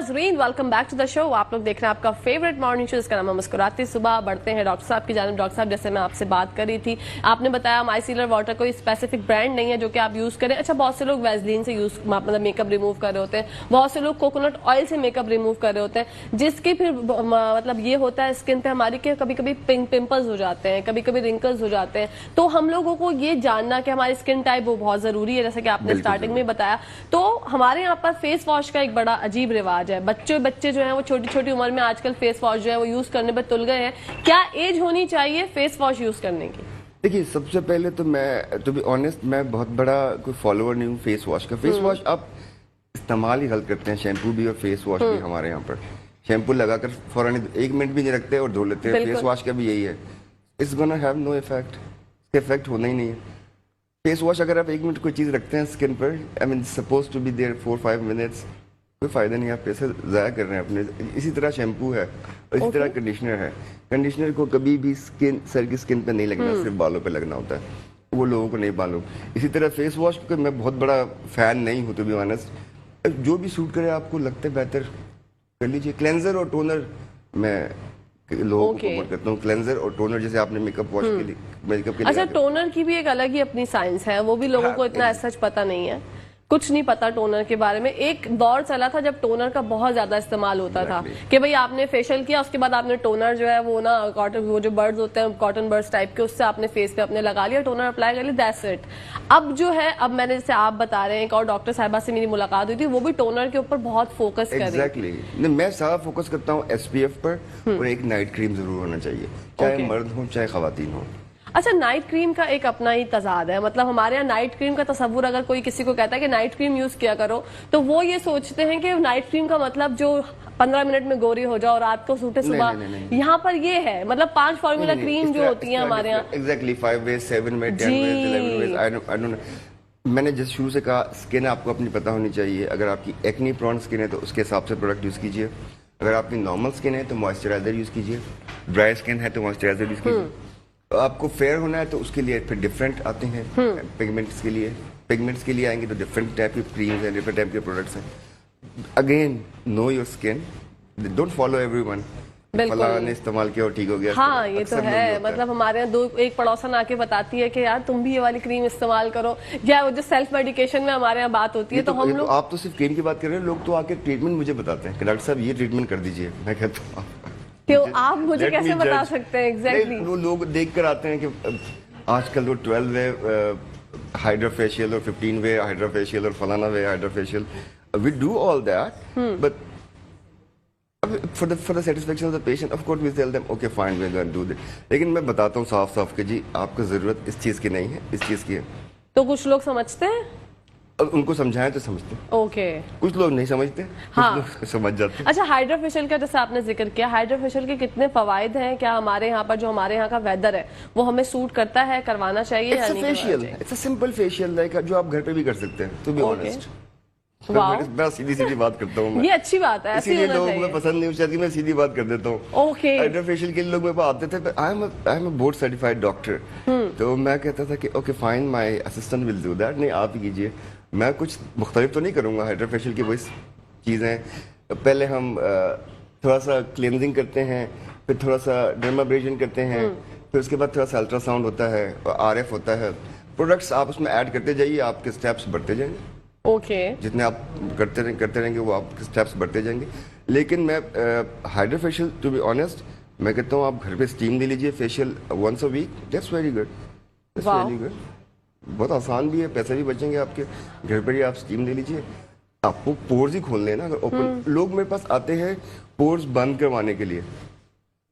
नाज़रीन, welcome back to the show. आप लोग देख रहे हैं आपका फेवरेट मॉर्निंग शो, इसका नाम है मुस्कुराती सुबह। बढ़ते हैं डॉक्टर साहब की जानिब। डॉक्टर साहब, जैसे मैं आपसे बात कर रही थी, आपने बताया माइसिलर वाटर कोई स्पेसिफिक ब्रांड नहीं है जो कि आप यूज करें। अच्छा, बहुत से लोग वैसलीन से यूज मतलब मेकअप रिमूव कर रहे होते हैं, बहुत से लोग कोकोनट ऑयल से मेकअप रिमूव कर रहे होते हैं, जिसके फिर मतलब ये होता है स्किन पे हमारी के कभी कभी पिंपल्स हो जाते हैं, कभी कभी रिंकल्स हो जाते हैं। तो हम लोगों को ये जानना कि हमारी स्किन टाइप वो बहुत जरूरी है, जैसा कि आपने स्टार्टिंग में बताया। तो हमारे यहाँ पर फेस वॉश का एक बड़ा अजीब रिवाज है। बच्चे जो हैं वो छोटी छोटी उम्र में आजकल फेस वॉश जो है वो यूज करने पर तुल गए हैं। क्या एज होनी चाहिए फेस वॉश यूज करने की? देखिए, सबसे पहले तो मैं टू बी ऑनेस्ट मैं बहुत बड़ा कोई फॉलोअर नहीं हूँ फेस वॉश का। फेस वॉश आप इस्तेमाल ही गलत करते हैं। शैम्पू भी और फेस वॉश भी हमारे यहाँ पर शैम्पू लगाकर फौरन 1 मिनट भी नहीं रखते और धो लेते हैं। फेस वॉश का भी यही है, it's gonna have no effect, इसका इफेक्ट होना ही नहीं है। फेस वॉश अगर आप 1 मिनट कोई चीज़ रखते हैं स्किन पर, I mean suppose to be there 4-5 minutes, कोई फायदा नहीं, आप पैसे ज़ाया कर रहे हैं अपने। इसी तरह शैम्पू है और इसी तरह कंडीशनर है। कंडीशनर को कभी भी सर की स्किन पे नहीं लगना, सिर्फ बालों पे लगना होता है, वो लोगों को नहीं मालूम। इसी तरह फेस वॉश का मैं बहुत बड़ा फैन नहीं हूँ टू बी ऑनेस्ट। जो भी सूट करे आपको लगता है बेहतर कर लीजिए। क्लेंजर और टोनर मैं लोगों को प्रमोट करता हूँ। क्लेंजर और टोनर जैसे आपने मेकअप वॉश के लिए, मेकअप के लिए। अच्छा, टोनर की भी एक अलग ही अपनी साइंस है, वो भी लोगों को इतना सच पता नहीं है, कुछ नहीं पता टोनर के बारे में। एक दौर चला था जब टोनर का बहुत ज्यादा इस्तेमाल होता था कि भाई आपने फेशियल किया, उसके बाद आपने टोनर जो है वो ना कॉटन, वो जो बर्ड्स होते हैं कॉटन बर्ड्स टाइप के, उससे आपने फेस पे अपने लगा लिया, टोनर अप्लाई कर लिया, दैट्स इट। अब जो है, अब मैंने जैसे आप बता रहे हैं, एक और डॉक्टर साहिबा से मेरी मुलाकात हुई थी, वो भी टोनर के ऊपर बहुत फोकस कर रही है। एग्जैक्टली, मैं सारा फोकस करता हूँ SPF पर, और एक नाइट क्रीम जरूर होना चाहिए, चाहे मर्द हो चाहे खवातीन हो। अच्छा, नाइट क्रीम का एक अपना ही तजाद है। मतलब हमारे यहाँ नाइट क्रीम का तस्वुर अगर कोई किसी को कहता है कि नाइट क्रीम यूज किया करो, तो वो ये सोचते हैं कि नाइट क्रीम का मतलब जो 15 मिनट में गोरी हो जाओ, रात को सूटे सुबह। यहाँ पर ये है, मतलब 5 फॉर्मूला क्रीम जो होती है हमारे यहाँ। Exactly 5 ways, 7 ways, 10 ways, 11 ways, I don't know। मैंने जिस शुरू से कहा, स्किन आपको अपनी पता होनी चाहिए। अगर आपकी एक्नी प्रोन स्किन है तो उसके हिसाब से प्रोडक्ट यूज कीजिए। अगर आपकी नॉर्मल स्किन है तो मॉइस्चराइजर यूज कीजिए। ड्राई स्किन है तो मॉइस्चराइजर यूज कीजिए। आपको फेयर होना है तो उसके लिए फिर डिफरेंट आते हैं। पिगमेंट्स के लिए आएंगे तो डिफरेंट टाइप की क्रीम्स हैं, डिफरेंट टाइप के प्रोडक्ट्स हैं। Again, know your skin, don't follow everyone. फलाना ने इस्तेमाल किया और ठीक हो गया। हाँ, ये तो है। मतलब हमारे यहाँ एक पड़ोसन आके बताती है कि यार तुम भी ये वाली क्रीम इस्तेमाल करो, या वो जो सेल्फ मेडिकेशन में हमारे यहाँ बात होती है, तो हम लोग, आप तो सिर्फ क्रीम की बात कर रहे हैं, लोग तो आके ट्रीटमेंट मुझे बताते हैं कि डॉक्टर साहब ये ट्रीटमेंट कर दीजिए। मैं कहता हूँ क्यों, आप मुझे कैसे बता सकते हैं एग्जैक्टली? वो लोग देख कर आते हैं कि आजकल वो 12 वे हाइड्रा फेशियल और 15 वे हाइड्रा फेशियल और फलाना वे hydra facial, we do all that, but for the satisfaction of the patient, of course we tell them okay fine we're going to do that। लेकिन मैं बताता हूँ साफ साफ कि जी आपको जरूरत इस चीज की नहीं है, इस चीज की है। तो कुछ लोग समझते हैं, उनको समझाएं तो समझते हैं। ओके। कुछ लोग नहीं समझते, हाँ। कुछ लोग समझ जाते हैं। अच्छा, हाइड्रा फेशियल का जैसे आपने जिक्र किया, हाइड्रा फेशियल के कितने फवायद हैं? क्या हमारे यहाँ पर जो हमारे यहाँ का वेदर है वो हमें सूट करता है, करवाना चाहिए या नहीं? It's a simple facial like जो आप घर पे भी कर सकते हैं, टू बी ऑनेस्ट। मैं सीधी बात करता हूँ, ये अच्छी बात है, इसीलिए लोगों को पसंद नहीं होती, मैं सीधी बात कर देता हूँ। ओके। हाइड्रा फेशियल के लिए लोग मेरे पास आते थे, I am a board certified doctor, तो मैं कहता था कि okay fine my assistant will do that. नहीं, आप ही कीजिए, मैं कुछ मुख्तलिफ तो नहीं करूँगा। हाइड्रा फेशियल की वही चीज़ें, पहले हम थोड़ा सा क्लेंजिंग करते हैं, फिर थोड़ा सा डर्माब्रेजन करते हैं, फिर उसके बाद थोड़ा सा अल्ट्रासाउंड होता है, RF होता है। प्रोडक्ट्स आप उसमें ऐड करते जाइए, आपके स्टेप्स बढ़ते जाएंगे। ओके। जितने आप करते रहेंगे वो आपके स्टेप्स बढ़ते जाएंगे। लेकिन मैं hydra facial to be honest मैं कहता हूँ आप घर पे स्टीम ले लीजिए facial once a week, that's very good, that's very good. बहुत आसान भी है, पैसे भी बचेंगे आपके। घर पर ही आप स्टीम ले लीजिए, आपको पोर्स ही खोलने हैं ना। अगर ओपन लोग मेरे पास आते हैं पोर्स बंद करवाने के लिए,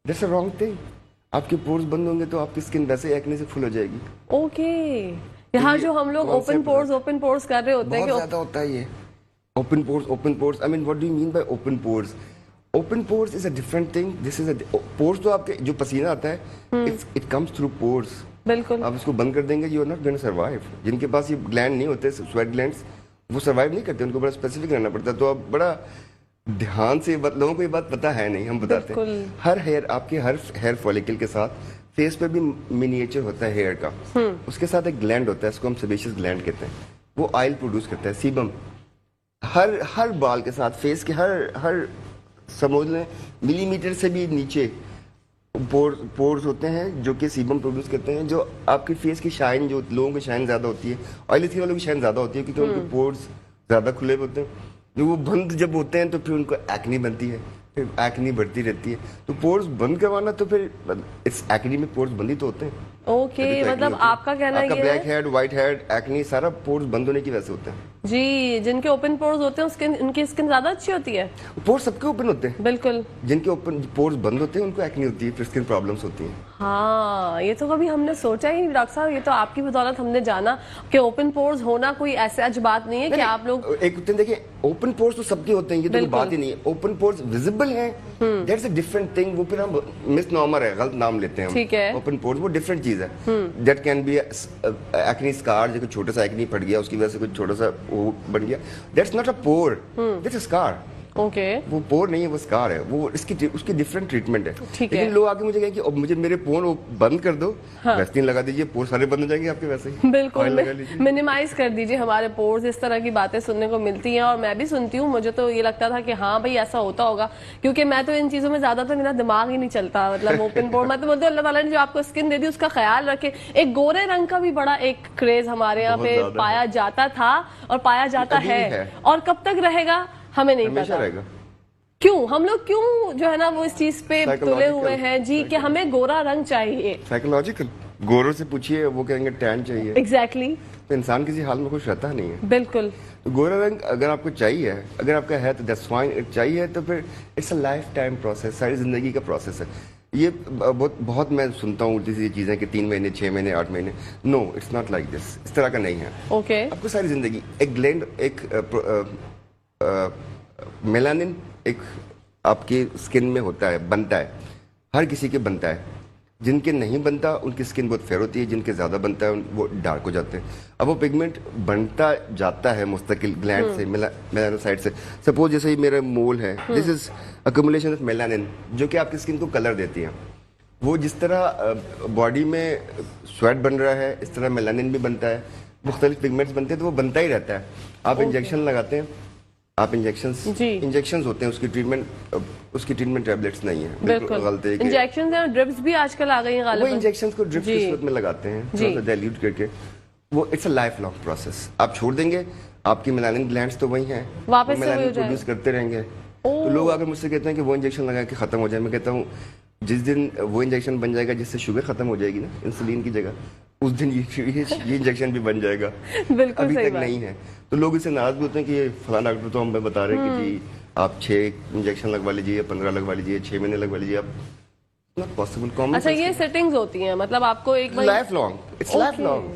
दैट्स अ रॉन्ग थिंग। आपके पोर्स बंद होंगे तो आपकी स्किन वैसे एक्ने से फुल हो जाएगी। ओके। यहाँ जो हम लोग ओपन पोर्स कर रहे होते हैं, बहुत ज्यादा होता है ये open pores. I mean what do you mean by open pores? Open pores is a different thing. This is a pores, तो आपके जो पसीना आता है इट कम्स थ्रू पोर्स। बिल्कुल। आप इसको बंद कर देंगे, you are not going to survive. जिनके पास ये ग्लैंड नहीं होते, स्वेट ग्लैंड्स, वो सर्वाइव नहीं करते, उनको बड़ा स्पेसिफिक रहना पड़ता है। तो आप बड़ा ध्यान से, लोगों को ये बात पता है नहीं, हम बताते हैं। हर हेयर फॉलिकल के साथ फेस पे भी मिनिएचर होता है हेयर का, उसके साथ एक ग्लैंड होता है, इसको हम सेबेशियस ग्लैंड कहते हैं। वो ऑयल प्रोड्यूस करता है, सीबम। हर बाल के साथ फेस के हर समझ लें मिलीमीटर से भी नीचे पोर्स होते हैं जो कि सीबम प्रोड्यूस करते हैं, जो आपकी फेस की शाइन, जो लोगों की शाइन ज़्यादा होती है, ऑयली स्किन वालों की शाइन ज़्यादा होती है क्योंकि उनके पोर्स ज़्यादा खुले होते हैं। जो वो बंद जब होते हैं तो फिर उनको एक्नी बनती है, फिर एक्नी बढ़ती रहती है। तो पोर्स बंद करवाना तो फिर इस एक्नी में पोर्स बंद ही तो होते हैं। ओके, मतलब आपका कहना ये black head, white head, acne सारा पोर्स बंद होने की वजह से होता है। जी, जिनके ओपन पोर्स होते हैं स्किन, उनकी स्किन ज्यादा अच्छी होती है। पोर्स सबके ओपन होते हैं, बिल्कुल। जिनके ओपन पोर्स बंद होते हैं उनको एक्नी होती है, फिर स्किन प्रॉब्लम्स होती हैं। हाँ, ये तो कभी हमने सोचा ही नहीं डॉक्टर साहब, ये तो आपकी बदौलत हमने जाना कि ओपन पोर्स होना कोई ऐसे आज बात नहीं है कि आप लोग एक देखिए ओपन पोर्स तो सबके होते हैं, ये तो कोई बात ही नहीं है। ओपन पोर्स विजिबल है, दैट्स अ डिफरेंट थिंग। वो फिर हम मिसनॉमर है, गलत नाम लेते हैं हम। ठीक है। ओपन पोर्स वो डिफरेंट चीज है। That can be acne scar, जो छोटा सा एक्नी फट गया उसकी वजह से कुछ छोटा सा वो बन गया, that's not a pore, that's a scar. Okay, वो पोर नहीं है, वो स्कार है, वो उसकी डिफरेंट ट्रीटमेंट है। ठीक है। लेकिन लोग आके मुझे कहें कि अब मुझे मेरे पोर बंद कर दो, वैसलीन लगा दीजिए, पोर सारे बंद हो जाएंगे आपके वैसे ही। बिल्कुल, मिनिमाइज कर दीजिए हमारे पोर्स। इस तरह की बातें सुनने को मिलती हैं और मैं भी सुनती हूँ। मुझे तो ये लगता था कि हाँ भाई ऐसा होता होगा, क्योंकि मैं तो इन चीजों में ज्यादातर मेरा दिमाग ही नहीं चलता। मतलब ओपन पोर, मैं तो बोलती हूँ अल्लाह ताला ने जो आपको स्किन दे दी उसका ख्याल रखे। एक गोरे रंग का भी बड़ा एक क्रेज हमारे यहाँ पे पाया जाता था और पाया जाता है, और कब तक रहेगा हमें नहीं पता। रहेगा क्यों हम लोग क्यों जो है ना वो इस चीज पे तुले हुए हैं जी कि हमें गोरा रंग चाहिए। साइकोलॉजिकल, गोरों से पूछिए वो कहेंगे टैन चाहिए। एग्जैक्टली। तो इंसान किसी हाल में खुश रहता नहीं है। बिल्कुल। तो गोरा रंग अगर आपको चाहिए, अगर आपका है तो दैट्स फाइन, चाहिए तो फिर it's a life time process, सारी जिंदगी का प्रोसेस है ये। बहुत मैं सुनता हूँ उल्टी सी चीजें कि 3 महीने, 6 महीने, 8 महीने। No, it's not like this, इस तरह का नहीं है। ओके। आपको सारी जिंदगी एक ग्लैंड, एक मेलानिन एक आपकी स्किन में होता है, बनता है, हर किसी के बनता है। जिनके नहीं बनता उनकी स्किन बहुत फेयर होती है, जिनके ज्यादा बनता है वो डार्क हो जाते हैं। अब वो पिगमेंट बनता जाता है मुस्तकिल ग्लैंड से, मेलानोसाइट से। सपोज जैसे ही मेरा मोल है, this is accumulation of melanin, जो कि आपकी स्किन को कलर देती है। वो जिस तरह बॉडी में स्वेट बन रहा है, इस तरह मेलानिन भी बनता है, मुख्तलिफ पिगमेंट्स बनते हैं, तो वो बनता ही रहता है। आप इंजेक्शन लगाते हैं, आप इंजेक्शंस होते हैं, उसकी ट्रीटमेंट टैबलेट्स नहीं है, बिल्कुल गलत है। इंजेक्शंस और ड्रिप्स भी आजकल आ गई हैं गालिबन। वो इंजेक्शंस को ड्रिप्स की सूरत में लगाते हैं, थोड़ा सा डाइल्यूट करके। वो it's a life long process. आप छोड़ देंगे, आपकी मेलानिन ग्लैंड्स तो वही हैं, वापस से मेलानिन प्रोड्यूस करते रहेंगे। तो लोग अगर मुझसे कहते हैं कि वो इंजेक्शन लगा के खत्म हो जाए, मैं कहता हूँ जिस दिन वो इंजेक्शन बन जाएगा जिससे शुगर खत्म हो जाएगी ना इंसुलिन की जगह, उस दिन ये इंजेक्शन भी बन जाएगा। बिल्कुल अभी सही तक नहीं है, तो लोग इससे नाराज भी होते हैं कि ये फलाना डॉक्टर तो हमें बता रहे हैं कि जी आप 6 इंजेक्शन लगवा लीजिए या 15 लगवा लीजिए, 6 महीने लगवा लीजिए। आप नॉट पॉसिबल। अच्छा, ये सेटिंग्स होती हैं, मतलब आपको एक life long, it's life long.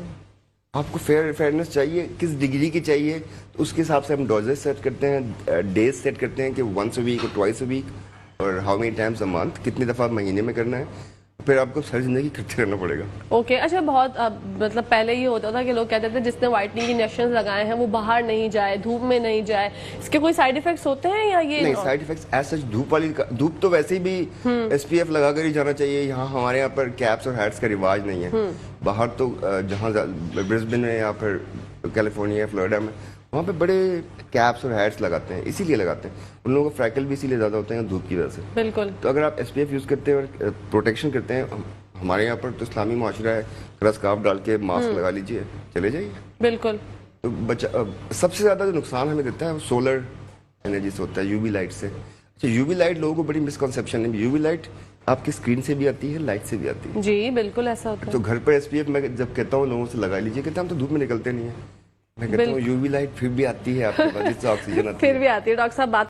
आपको फेयरनेस चाहिए, किस डिग्री की चाहिए, तो उसके हिसाब से हम डोजेस सेट करते हैं, डेज सेट करते हैं कि वंस अ वीक और ट्वाइस अ वीक और how many times a month, कितनी दफा महीने में करना है। फिर आपको सारी जिंदगी करते रहना पड़ेगा। ओके। अच्छा, बहुत मतलब पहले ये होता था कि लोग कहते थे जिसने व्हाइटनिंग इंजेक्शन लगाए हैं वो बाहर नहीं जाए, धूप में नहीं जाए। इसके कोई साइड इफेक्ट्स होते हैं या ये नहीं? साइड इफेक्ट्स एज सच धूप तो वैसे भी SPF लगाकर ही जाना चाहिए। यहाँ हमारे यहाँ पर कैप्स और हैट्स का रिवाज नहीं है। बाहर तो जहाँ ब्रिस्बेन में या फिर कैलिफोर्निया, फ्लोरिडा में, वहाँ पे बड़े कैप्स और हैट्स लगाते हैं, इसीलिए लगाते हैं। उन लोगों को फ्रैकल भी इसीलिए ज्यादा होते हैं धूप की वजह से। बिल्कुल। तो अगर आप SPF यूज करते हैं और प्रोटेक्शन करते हैं, हमारे यहाँ पर तो इस्लामी माशरा है, स्कार्फ डाल के मास्क लगा लीजिए, चले जाइए। बिल्कुल। तो सबसे ज्यादा जो नुकसान हमें देता है वो सोलर एनर्जी से होता है, UV लाइट से। अच्छा, UV लाइट लोगों को बड़ी मिसकॉन्सेप्शन है। UV लाइट आपकी स्क्रीन से भी आती है, लाइट से भी आती है। जी बिल्कुल ऐसा होता है। तो घर पर SPF मैं जब कहता हूँ लोगों से लगा लीजिए, कहते हम तो धूप में निकलते नहीं है। मैं कहता हूँ UV लाइट फिर भी आती है आपके पास, जिससे ऑक्सीजन आती है। फिर भी आती है। डॉक्टर साहब बात